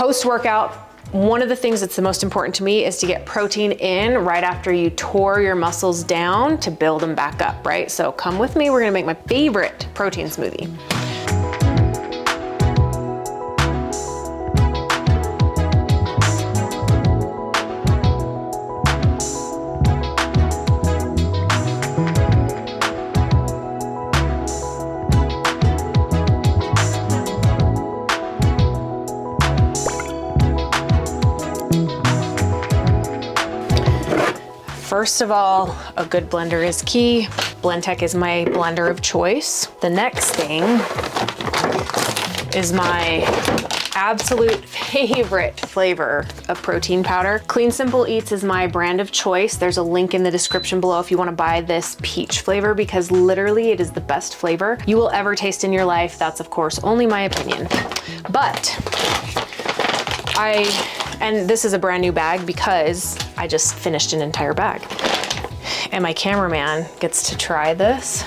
Post-workout, one of the things that's the most important to me is to get protein in right after you tore your muscles down to build them back up, right? So come with me, we're gonna make my favorite protein smoothie. First of all, a good blender is key. Blendtec is my blender of choice. The next thing is my absolute favorite flavor of protein powder. Clean Simple Eats is my brand of choice. There's a link in the description below if you want to buy this peach flavor, because literally it is the best flavor you will ever taste in your life. That's of course only my opinion. But and this is a brand new bag because I just finished an entire bag. And my cameraman gets to try this.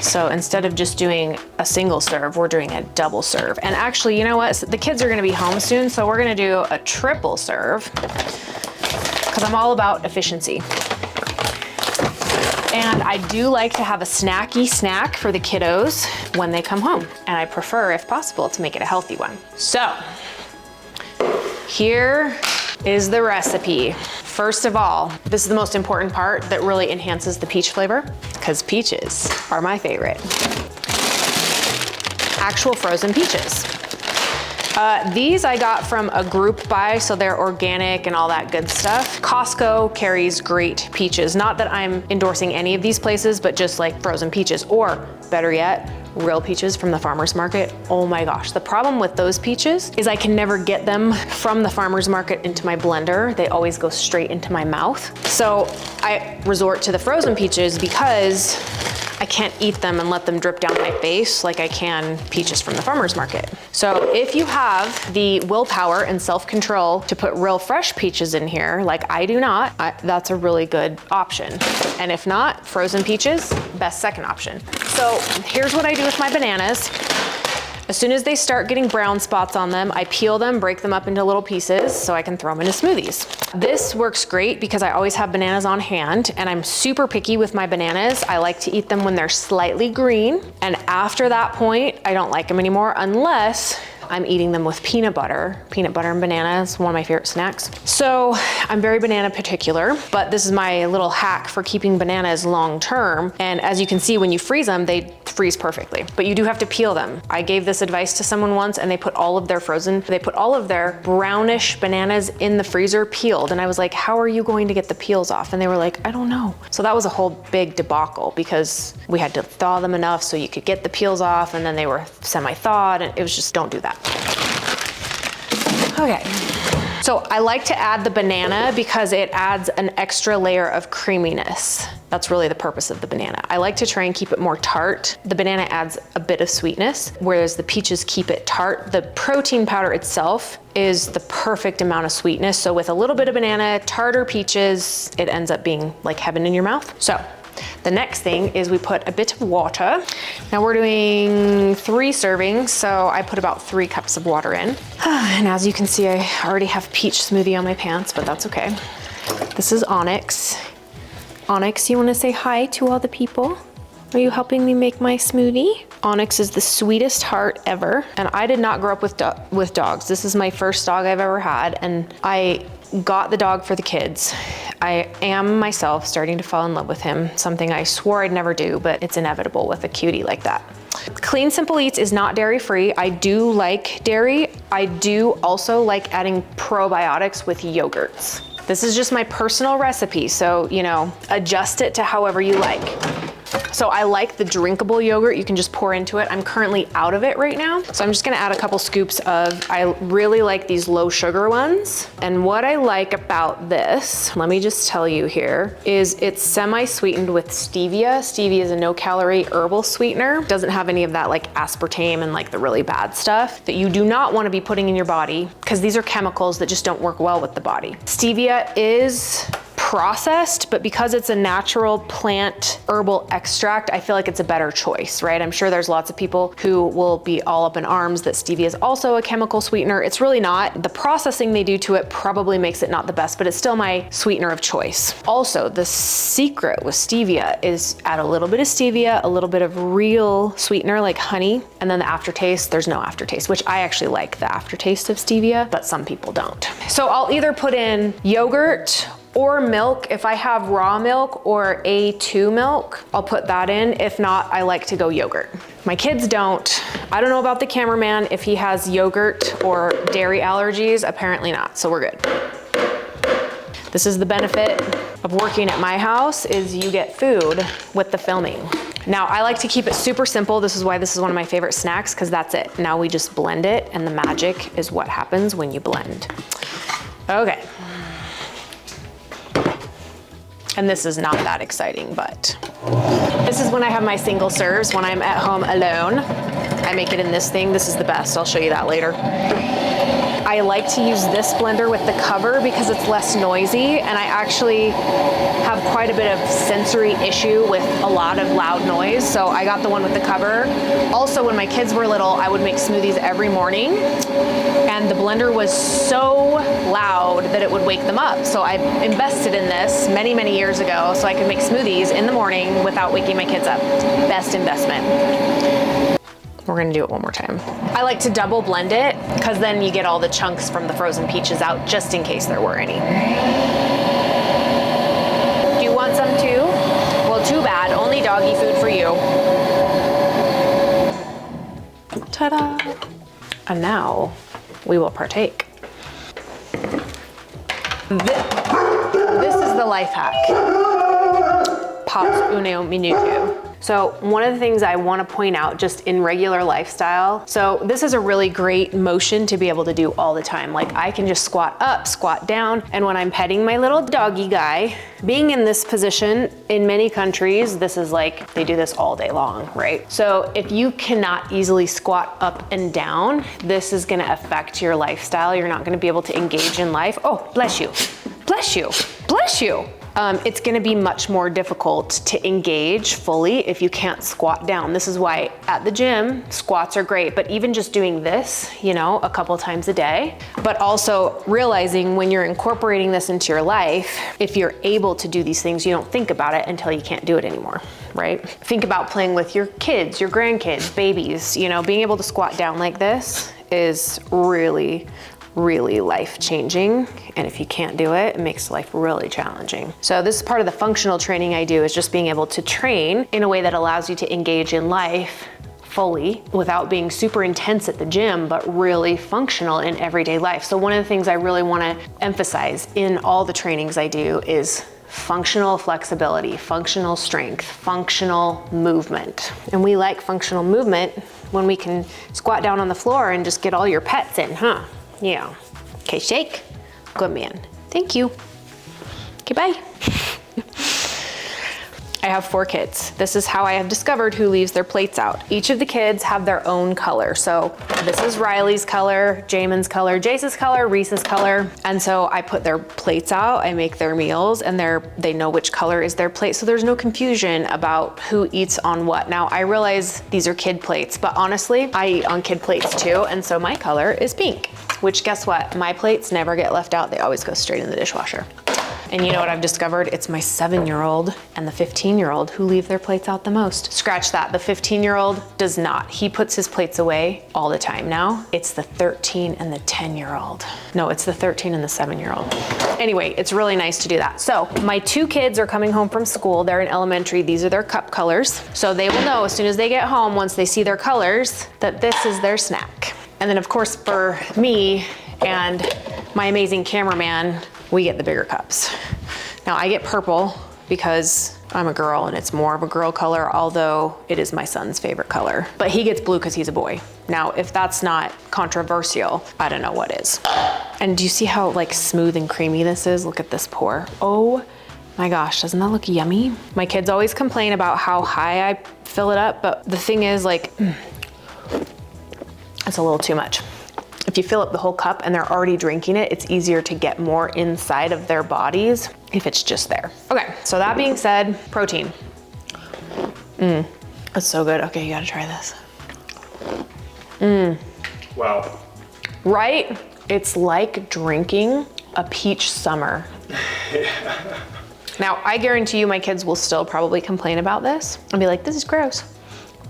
So instead of just doing a single serve, we're doing a double serve. And actually, you know what? The kids are gonna be home soon, so we're gonna do a triple serve because I'm all about efficiency. And I do like to have a snacky snack for the kiddos when they come home. And I prefer, if possible, to make it a healthy one. So, here is the recipe. First of all, this is the most important part that really enhances the peach flavor, because peaches are my favorite. Actual frozen peaches. These I got from a group buy, so they're organic and all that good stuff. Costco carries great peaches. Not that I'm endorsing any of these places, but just like frozen peaches, or better yet, real peaches from the farmer's market. Oh my gosh, the problem with those peaches is I can never get them from the farmer's market into my blender. They always go straight into my mouth. So I resort to the frozen peaches because I can't eat them and let them drip down my face like I can peaches from the farmer's market. So if you have the willpower and self-control to put real fresh peaches in here, like I do not, that's a really good option. And if not, frozen peaches, best second option. So here's what I do with my bananas. As soon as they start getting brown spots on them, I peel them, break them up into little pieces so I can throw them into smoothies. This works great because I always have bananas on hand, and I'm super picky with my bananas. I like to eat them when they're slightly green. And after that point, I don't like them anymore unless I'm eating them with peanut butter. Peanut butter and banana is one of my favorite snacks. So I'm very banana particular, but this is my little hack for keeping bananas long term. And as you can see, when you freeze them, they freeze perfectly, but you do have to peel them. I gave this advice to someone once, and they put all of their brownish bananas in the freezer peeled. And I was like, how are you going to get the peels off? And they were like, I don't know. So that was a whole big debacle because we had to thaw them enough so you could get the peels off, and then they were semi-thawed, and it was just, don't do that. Okay, so I like to add the banana because it adds an extra layer of creaminess. That's really the purpose of the banana. I like to try and keep it more tart. The banana adds a bit of sweetness, whereas the peaches keep it tart. The protein powder itself is the perfect amount of sweetness. So with a little bit of banana, tartar peaches, it ends up being like heaven in your mouth. So the next thing is we put a bit of water. Now we're doing 3 servings, so I put about 3 cups of water in. And as you can see, I already have peach smoothie on my pants, but that's okay. This is Onyx. Onyx, you wanna say hi to all the people? Are you helping me make my smoothie? Onyx is the sweetest heart ever. And I did not grow up with dogs. This is my first dog I've ever had, and I got the dog for the kids. I am myself starting to fall in love with him, something I swore I'd never do, but it's inevitable with a cutie like that. Clean Simple Eats is not dairy-free. I do like dairy. I do also like adding probiotics with yogurts. This is just my personal recipe, so, you know, adjust it to however you like. So I like the drinkable yogurt you can just pour into it. I'm currently out of it right now. So I'm just gonna add a couple scoops of, I really like these low sugar ones. And what I like about this, let me just tell you here, is it's semi-sweetened with stevia. Stevia is a no-calorie herbal sweetener. Doesn't have any of that like aspartame and like the really bad stuff that you do not wanna be putting in your body, because these are chemicals that just don't work well with the body. Stevia is processed, but because it's a natural plant herbal extract, I feel like it's a better choice, right? I'm sure there's lots of people who will be all up in arms that stevia is also a chemical sweetener. It's really not. The processing they do to it probably makes it not the best, but it's still my sweetener of choice. Also, the secret with stevia is add a little bit of stevia, a little bit of real sweetener like honey, and then the aftertaste, there's no aftertaste, which I actually like the aftertaste of stevia, but some people don't. So I'll either put in yogurt or milk. If I have raw milk or A2 milk, I'll put that in. If not, I like to go yogurt. My kids don't. I don't know about the cameraman if he has yogurt or dairy allergies. Apparently not, so we're good. This is the benefit of working at my house, is you get food with the filming. Now, I like to keep it super simple. This is why this is one of my favorite snacks, because that's it. Now we just blend it, and the magic is what happens when you blend. Okay. And this is not that exciting, but this is when I have my single serves, when I'm at home alone. I make it in this thing. This is the best. I'll show you that later. I like to use this blender with the cover because it's less noisy, and I actually have quite a bit of sensory issue with a lot of loud noise, so I got the one with the cover. Also, when my kids were little, I would make smoothies every morning, and the blender was so loud that it would wake them up. So I invested in this many, many years ago so I could make smoothies in the morning without waking my kids up. Best investment. We're gonna do it one more time. I like to double blend it because then you get all the chunks from the frozen peaches out, just in case there were any. Do you want some too? Well, too bad, only doggy food for you. Ta-da! And now we will partake. This is the life hack. Paus uno minuto. So one of the things I want to point out just in regular lifestyle, so this is a really great motion to be able to do all the time. Like I can just squat up, squat down, and when I'm petting my little doggy guy, being in this position in many countries, this is like, they do this all day long, right? So if you cannot easily squat up and down, this is going to affect your lifestyle. You're not going to be able to engage in life. Oh, bless you, bless you, bless you. It's gonna be much more difficult to engage fully if you can't squat down. This is why at the gym, squats are great, but even just doing this, you know, a couple times a day, but also realizing when you're incorporating this into your life, if you're able to do these things, you don't think about it until you can't do it anymore, right? Think about playing with your kids, your grandkids, babies, you know, being able to squat down like this is really life-changing, and if you can't do it, it makes life really challenging. So this is part of the functional training I do, is just being able to train in a way that allows you to engage in life fully without being super intense at the gym, but really functional in everyday life. So one of the things I really want to emphasize in all the trainings I do is functional flexibility, functional strength, functional movement. And we like functional movement when we can squat down on the floor and just get all your pets in, huh? Yeah. Okay, shake. Good man. Thank you. Okay, bye. I have 4 kids. This is how I have discovered who leaves their plates out. Each of the kids have their own color. So this is Riley's color, Jamin's color, Jace's color, Reese's color. And so I put their plates out, I make their meals, and they know which color is their plate. So there's no confusion about who eats on what. Now I realize these are kid plates, but honestly, I eat on kid plates too. And so my color is pink, which guess what? My plates never get left out. They always go straight in the dishwasher. And you know what I've discovered? It's my 7-year-old and the 15-year-old who leave their plates out the most. Scratch that, the 15-year-old does not. He puts his plates away all the time now. It's the 13 and the 10-year-old. No, it's the 13 and the 7-year-old. Anyway, it's really nice to do that. So my 2 kids are coming home from school. They're in elementary. These are their cup colors. So they will know as soon as they get home, once they see their colors, that this is their snack. And then of course for me and my amazing cameraman, we get the bigger cups. Now I get purple because I'm a girl and it's more of a girl color, although it is my son's favorite color. But he gets blue because he's a boy. Now, if that's not controversial, I don't know what is. And do you see how like smooth and creamy this is? Look at this pour. Oh my gosh, doesn't that look yummy? My kids always complain about how high I fill it up, but the thing is like, it's a little too much. if you fill up the whole cup and they're already drinking it, it's easier to get more inside of their bodies if it's just there. Okay, so that being said, protein. That's so good. Okay, you gotta try this. Wow. Right? It's like drinking a peach summer. Now, I guarantee you my kids will still probably complain about this and be like, this is gross.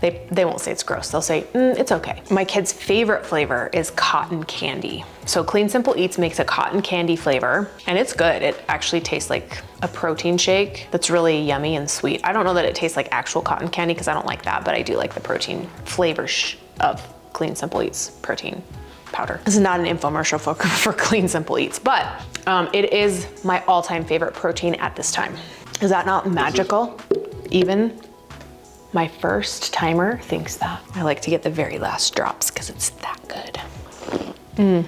They won't say it's gross. They'll say, it's okay. My kid's favorite flavor is cotton candy. So Clean Simple Eats makes a cotton candy flavor and it's good. It actually tastes like a protein shake that's really yummy and sweet. I don't know that it tastes like actual cotton candy because I don't like that, but I do like the protein flavor of Clean Simple Eats protein powder. This is not an infomercial for Clean Simple Eats, but it is my all-time favorite protein at this time. Is that not magical? Even my first timer thinks that. I like to get the very last drops because it's that good.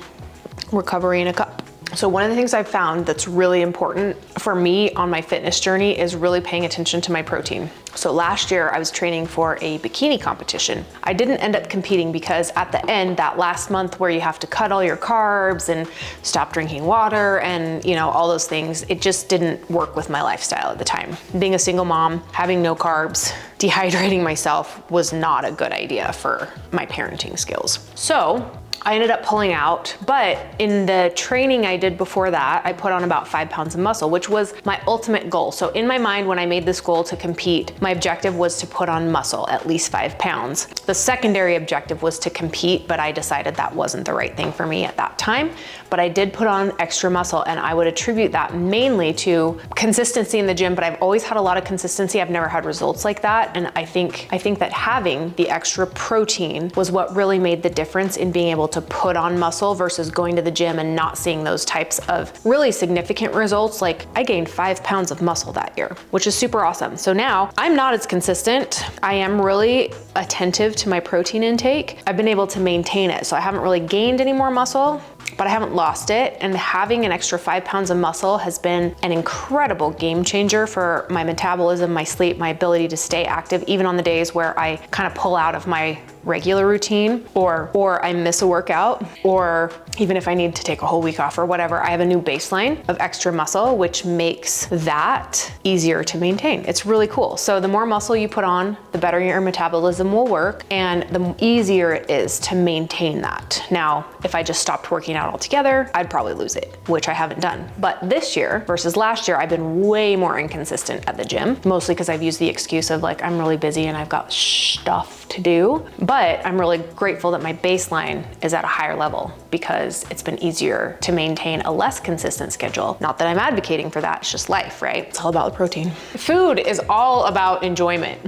Recovery in a cup. So one of the things I've found that's really important for me on my fitness journey is really paying attention to my protein. So last year I was training for a bikini competition. I didn't end up competing because at the end, that last month where you have to cut all your carbs and stop drinking water and all those things, it just didn't work with my lifestyle at the time. Being a single mom, having no carbs, dehydrating myself was not a good idea for my parenting skills. So I ended up pulling out, but in the training I did before that, I put on about 5 pounds of muscle, which was my ultimate goal. So in my mind, when I made this goal to compete, my objective was to put on muscle, at least 5 pounds. The secondary objective was to compete, but I decided that wasn't the right thing for me at that time. But I did put on extra muscle, and I would attribute that mainly to consistency in the gym, but I've always had a lot of consistency. I've never had results like that. And I think that having the extra protein was what really made the difference in being able to put on muscle versus going to the gym and not seeing those types of really significant results. Like I gained 5 pounds of muscle that year, which is super awesome. So now I'm not as consistent. I am really attentive to my protein intake. I've been able to maintain it. So I haven't really gained any more muscle, but I haven't lost it. And having an extra 5 pounds of muscle has been an incredible game changer for my metabolism, my sleep, my ability to stay active, even on the days where I kind of pull out of my regular routine or I miss a workout, or even if I need to take a whole week off or whatever, I have a new baseline of extra muscle, which makes that easier to maintain. It's really cool. So the more muscle you put on, the better your metabolism will work and the easier it is to maintain that. Now, if I just stopped working out altogether, I'd probably lose it, which I haven't done. But this year versus last year, I've been way more inconsistent at the gym, mostly because I've used the excuse of like, I'm really busy and I've got stuff to do. But I'm really grateful that my baseline is at a higher level because it's been easier to maintain a less consistent schedule. Not that I'm advocating for that, it's just life, right? It's all about the protein. Food is all about enjoyment.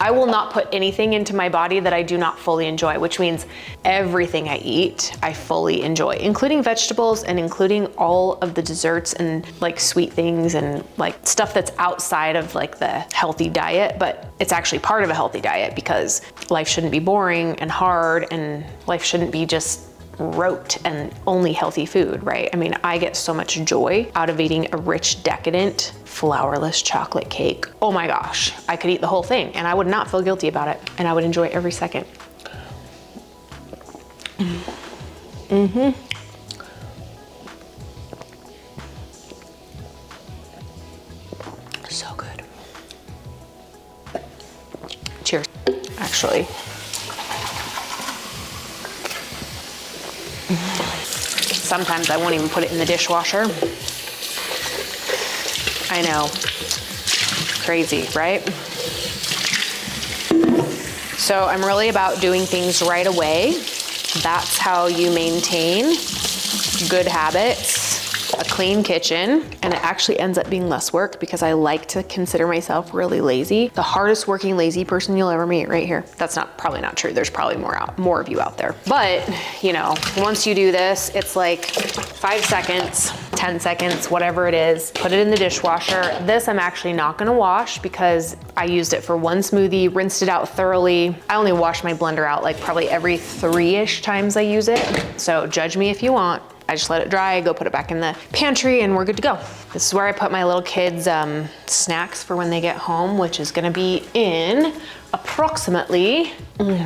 I will not put anything into my body that I do not fully enjoy, which means everything I eat, I fully enjoy, including vegetables and including all of the desserts and like sweet things and like stuff that's outside of like the healthy diet, but it's actually part of a healthy diet because life shouldn't be boring and hard and life shouldn't be just rote and only healthy food, right? I mean, I get so much joy out of eating a rich, decadent, flourless chocolate cake. Oh my gosh, I could eat the whole thing and I would not feel guilty about it and I would enjoy every second. So good. Cheers. Actually, sometimes I won't even put it in the dishwasher. I know, crazy, right? So I'm really about doing things right away. That's how you maintain good habits, a clean kitchen, and it actually ends up being less work because I like to consider myself really lazy. The hardest working lazy person you'll ever meet right here. That's probably not true. There's probably more of you out there. But, once you do this, it's like 5 seconds, 10 seconds, whatever it is, put it in the dishwasher. This I'm actually not gonna wash because I used it for one smoothie, rinsed it out thoroughly. I only wash my blender out like probably every 3-ish times I use it. So judge me if you want. I just let it dry, go put it back in the pantry, and we're good to go. This is where I put my little kids' snacks for when they get home, which is gonna be in approximately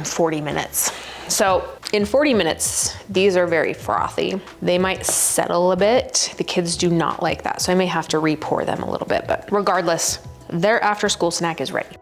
40 minutes. So In 40 minutes, these are very frothy. They might settle a bit. The kids do not like that, so I may have to re-pour them a little bit, but regardless, their after-school snack is ready.